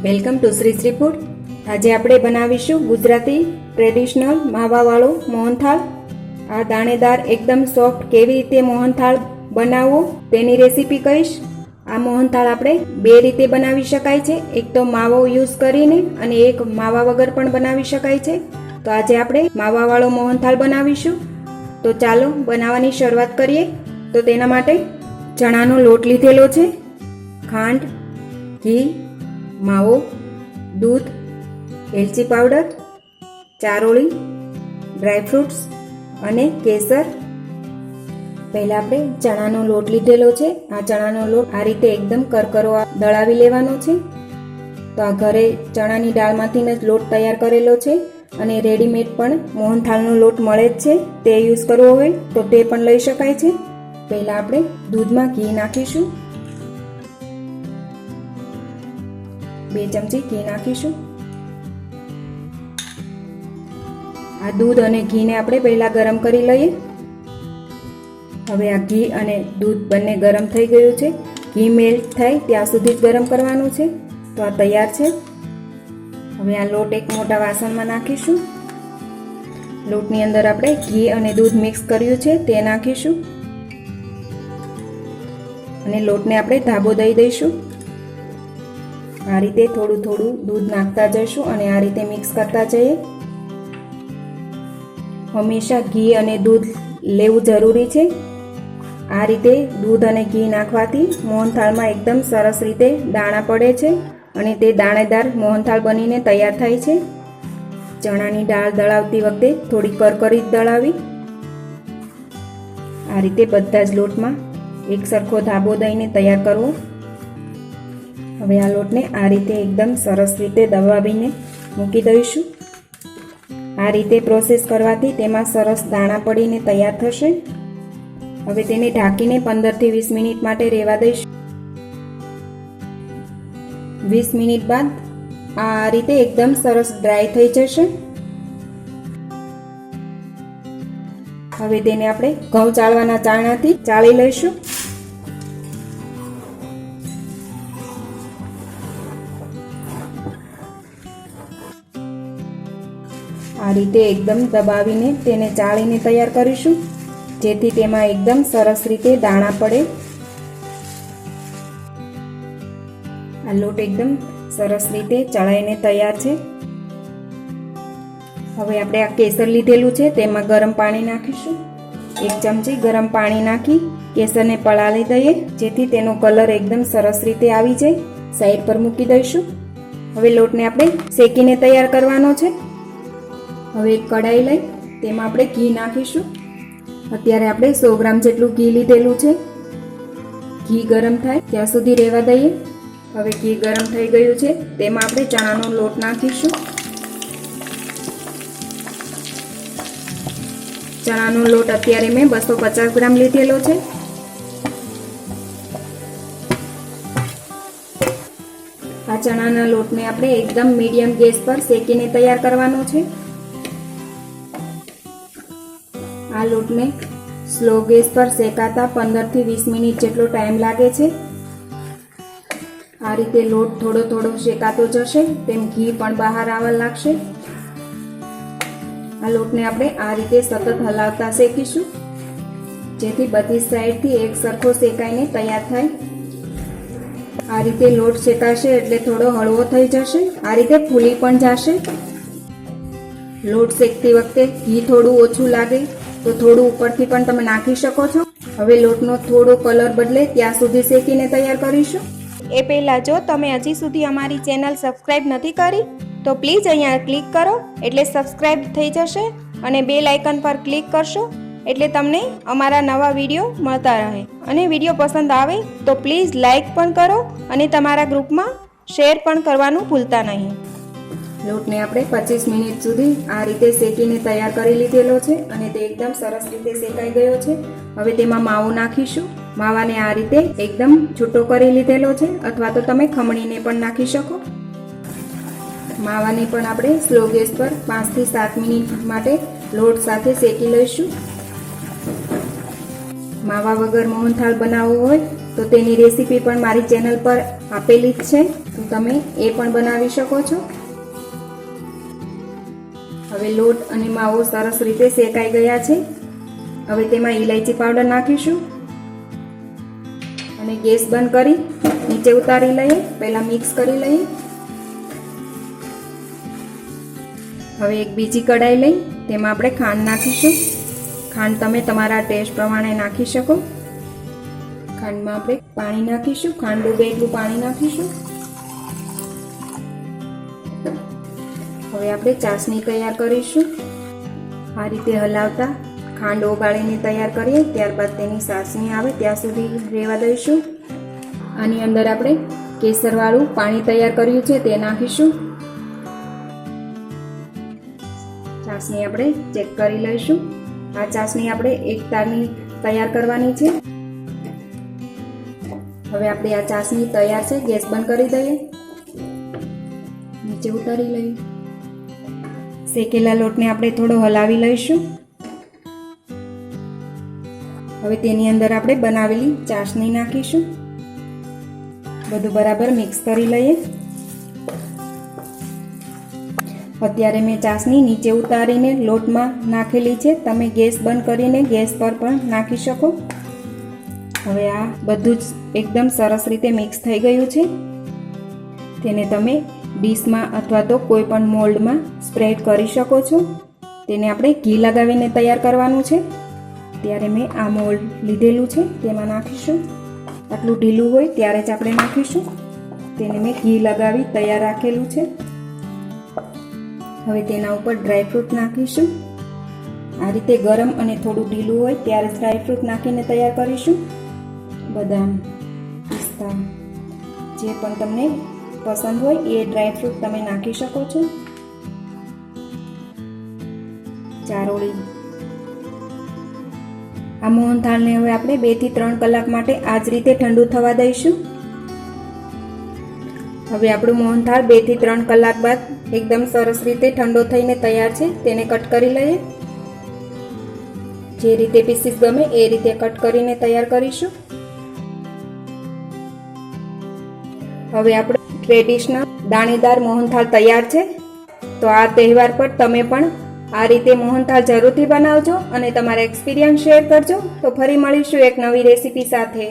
Welcome to Shri Shri food. આજે આપણે બનાવીશું ગુજરાતી ટ્રેડિશનલ માવાવાળો મોહનથાળ. આ દાણેદાર એકદમ સોફ્ટ કેવી રીતે મોહનથાળ બનાવવો તેની રેસીપી કહીશ. આ મોહનથાળ આપણે બે રીતે બનાવી શકાય છે, એક તો માવો યુઝ કરીને અને એક માવા વગર પણ બનાવી શકાય છે. તો આજે આપણે માવાવાળો મોહનથાળ બનાવીશું. તો ચાલો બનાવવાની શરૂઆત કરીએ. તો તેના માટે ચણાનો લોટ લીધેલો છે, ખાંડ, ઘી, માવો, દૂધ, એલચી પાવડર, ચારોળી, ડ્રાયફ્રૂટ્સ અને કેસર. પહેલાં આપણે ચણાનો લોટ લીધેલો છે. આ ચણાનો લોટ આ રીતે એકદમ કરકરો દળાવી લેવાનો છે. તો આ ઘરે ચણાની દાળમાંથી જ લોટ તૈયાર કરેલો છે અને રેડીમેડ પણ મોહનથાળનો લોટ મળે જ છે. તે યુઝ કરવો હોય તો તે પણ લઈ શકાય છે. પહેલાં આપણે દૂધમાં ઘી નાખીશું. 2 ચમચી ઘી નાખીશું. આ દૂધ અને ઘીને આપણે પહેલાં ગરમ કરી લઈએ. હવે આ ઘી અને દૂધ બંને ગરમ થઈ ગયું છે. ઘી મેલ્ટ થાય ત્યાં સુધી જ ગરમ કરવાનું છે. તો આ તૈયાર છે. હવે આ લોટ એક મોટા વાસણમાં નાખીશું. લોટની અંદર આપણે ઘી અને દૂધ મિક્સ કર્યું છે તે નાખીશું અને લોટને આપણે ધાબો દઈ દઈશું. આ રીતે થોડું થોડું દૂધ નાખતા જઈશું અને આ રીતે મિક્સ કરતા જઈએ. હંમેશા ઘી અને દૂધ લેવું જરૂરી છે. આ રીતે દૂધ અને ઘી નાખવાથી મોહનથાળમાં એકદમ સરસ રીતે દાણા પડે છે અને તે દાણેદાર મોહનથાળ બનીને તૈયાર થાય છે. ચણાની દાળ દળાવતી વખતે થોડી કરકરી દળાવી. આ રીતે બધા જ લોટમાં એક સરખો ધાબો દઈને તૈયાર કરવો. હવે આ લોટને આ રીતે એકદમ સરસ રીતે દબાવીને મૂકી દઈશું. આ રીતે પ્રોસેસ કરવાથી તેમાં સરસ દાણા પડીને તૈયાર થશે. હવે તેને ઢાંકીને 15 થી 20 મિનિટ માટે રહેવા દઈશું. 20 મિનિટ બાદ આ રીતે એકદમ સરસ ડ્રાય થઈ જશે. હવે તેને આપણે ઘઉં ચાળવાના ચાળણાથી ચાળી લઈશું. આ રીતે એકદમ દબાવીને તેને ચાળીને તૈયાર કરીશું, જેથી તેમાં એકદમ સરસ રીતે દાણા પડે. આ લોટ એકદમ સરસ રીતે ચડાઈને તૈયાર છે. હવે આપણે આ કેસર લીધેલું છે તેમાં ગરમ પાણી નાખીશું. 1 ચમચી ગરમ પાણી નાખી કેસરને પલાળી દઈએ, જેથી તેનો કલર એકદમ સરસ રીતે આવી જાય. સાઈડ પર મૂકી દઈશું. હવે લોટને આપણે શેકીને તૈયાર કરવાનો છે. હવે એક કઢાઈ લઈ તેમાં આપણે ઘી નાખીશું. અત્યારે આપણે 100 ગ્રામ જેટલું ઘી લીધેલું છે. ઘી ગરમ થાય ત્યાં સુધી રહેવા દઈએ. હવે ઘી ગરમ થઈ ગયું છે. તેમાં આપણે ચણાનો લોટ નાખીશું. ચણાનો લોટ અત્યારે મેં 250 ગ્રામ લીધેલો છે. આ ચણાના લોટને આપણે એકદમ મીડિયમ ગેસ પર શેકીને તૈયાર કરવાનો છે. આ લોટને સ્લો ગેસ પર શેકાતા 15 થી 20 મિનિટ જેટલો ટાઈમ લાગે છે. આ રીતે લોટ થોડો થોડો શેકાતો જશે તેમ ઘી પણ બહાર આવવા લાગશે. આ લોટને આપણે આ રીતે સતત હલાવતા શેકીશું, જેથી બધી સાઈડથી એક સરખો શેકાઈને તૈયાર થાય. આ રીતે લોટ શેકાશે એટલે થોડો હળવો થઈ જશે. આ રીતે ફૂલી પણ જશે. લોટ શેકતી વખતે ઘી થોડું ઓછું લાગે તો થોડું ઉપરથી પણ તમે નાખી શકો છો. હવે લોટનો થોડો કલર બદલે ત્યાં સુધી શેકીને તૈયાર કરીશું. એ પહેલાં જો તમે હજી સુધી અમારી ચેનલ સબસ્ક્રાઈબ નથી કરી તો પ્લીઝ અહીંયા ક્લિક કરો એટલે સબસ્ક્રાઈબ થઈ જશે અને બેલ આઇકન પર ક્લિક કરશો એટલે તમને અમારા નવા વિડીયો મળતા રહે. અને વિડીયો પસંદ આવે તો પ્લીઝ લાઈક પણ કરો અને તમારા ગ્રુપમાં શેર પણ કરવાનું ભૂલતા નહીં. લોટને આપણે 25 મિનિટ સુધી આ રીતે શેકીને તૈયાર કરી લીધેલો છે અને તે એકદમ સરસ રીતે શેકાઈ ગયો છે. હવે તેમાં માવો નાખીશું. માવાને આ રીતે એકદમ છૂટો કરી લીધેલો છે, અથવા તો તમે ખમણીને પણ નાખી શકો. માવાને પણ આપણે સ્લો ગેસ પર 5 થી 7 મિનિટ માટે લોટ સાથે શેકી લઈશું. માવા વગર મોહનથાળ બનાવવો હોય તો તેની રેસીપી પણ મારી ચેનલ પર આપેલી જ છે. તો તમે એ પણ બનાવી શકો છો. હવે લોટ અને માવો સરસ રીતે શેકાઈ ગયા છે. હવે તેમાં ઇલાયચી પાવડર નાખીશું અને ગેસ બંધ કરી નીચે ઉતારી લઈએ. પહેલા મિક્સ કરી લઈએ. હવે એક બીજી કઢાઈ લઈ તેમાં આપણે ખાંડ નાખીશું. ખાંડ તમે તમારા ટેસ્ટ પ્રમાણે નાખી શકો. ખાંડમાં આપણે પાણી નાખીશું. ખાંડ ડૂબે એટલું પાણી નાખીશું. હવે આપણે ચાસણી તૈયાર કરીશું. આ રીતે હલાવતા ખાંડ ઓગાળીને તૈયાર કરીએ. ત્યારબાદ તેની ચાસણી આવે ત્યાં સુધી રહેવા દઈશું. આની અંદર આપણે કેસરવાળું પાણી તૈયાર કર્યું છે તે નાખીશું. ચાસણી આપણે ચેક કરી લઈશું. આ ચાસણી આપણે એક તારની તૈયાર કરવાની છે. હવે આપણે આ ચાસણી તૈયાર છે. ગેસ બંધ કરી દઈએ. નીચે ઉતારી લઈએ. શેકેલા લોટને આપણે થોડો હલાવી લઈશું. હવે તેની અંદર આપણે બનાવેલી ચાસણી નાખીશું. બધું બરાબર મિક્સ કરી લઈએ. અત્યારે મેં ચાસણી નીચે ઉતારીને લોટમાં નાખેલી છે. તમે ગેસ બંધ કરીને ગેસ પર પણ નાખી શકો. હવે આ બધું જ એકદમ સરસ રીતે મિક્સ થઈ ગયું છે. તેને તમે ડીશમાં અથવા તો કોઈ પણ મોલ્ડમાં સ્પ્રેડ કરી શકો છો. તેને આપણે ઘી લગાવીને તૈયાર કરવાનું છે. ત્યારે મેં આ મોલ્ડ લીધેલું છે તેમાં નાખીશું. આટલું ઢીલું હોય ત્યારે જ આપણે નાખીશું. તેને મેં ઘી લગાવી તૈયાર રાખેલું છે. હવે તેના ઉપર ડ્રાયફ્રૂટ નાખીશું. આ રીતે ગરમ અને થોડું ઢીલું હોય ત્યારે જ ડ્રાયફ્રૂટ નાખીને તૈયાર કરીશું. બદામ, પિસ્તા, જે પણ તમને પસંદ હોય એ ડ્રાયફ્રૂટ તમે નાખી શકો છો. ચારોળી. આ મોહનથાળને હવે આપણે 2 થી 3 કલાક માટે આ જ રીતે ઠંડુ થવા દઈશું. હવે આપણું મોહનથાળ 2 થી 3 કલાક બાદ એકદમ સરસ રીતે ઠંડો થઈને તૈયાર છે. તેને કટ કરી લઈએ. જે રીતે પીસીસ ગમે એ રીતે કટ કરીને તૈયાર કરીશું. હવે આપણે ટ્રેડિશનલ દાણેદાર મોહનથાળ તૈયાર છે. તો આ તહેવાર પર તમે પણ આ રીતે મોહનથાળ જરૂરથી બનાવજો અને તમારા એક્સપિરિયન્સ શેર કરજો. તો ફરી મળીશું એક નવી રેસીપી સાથે.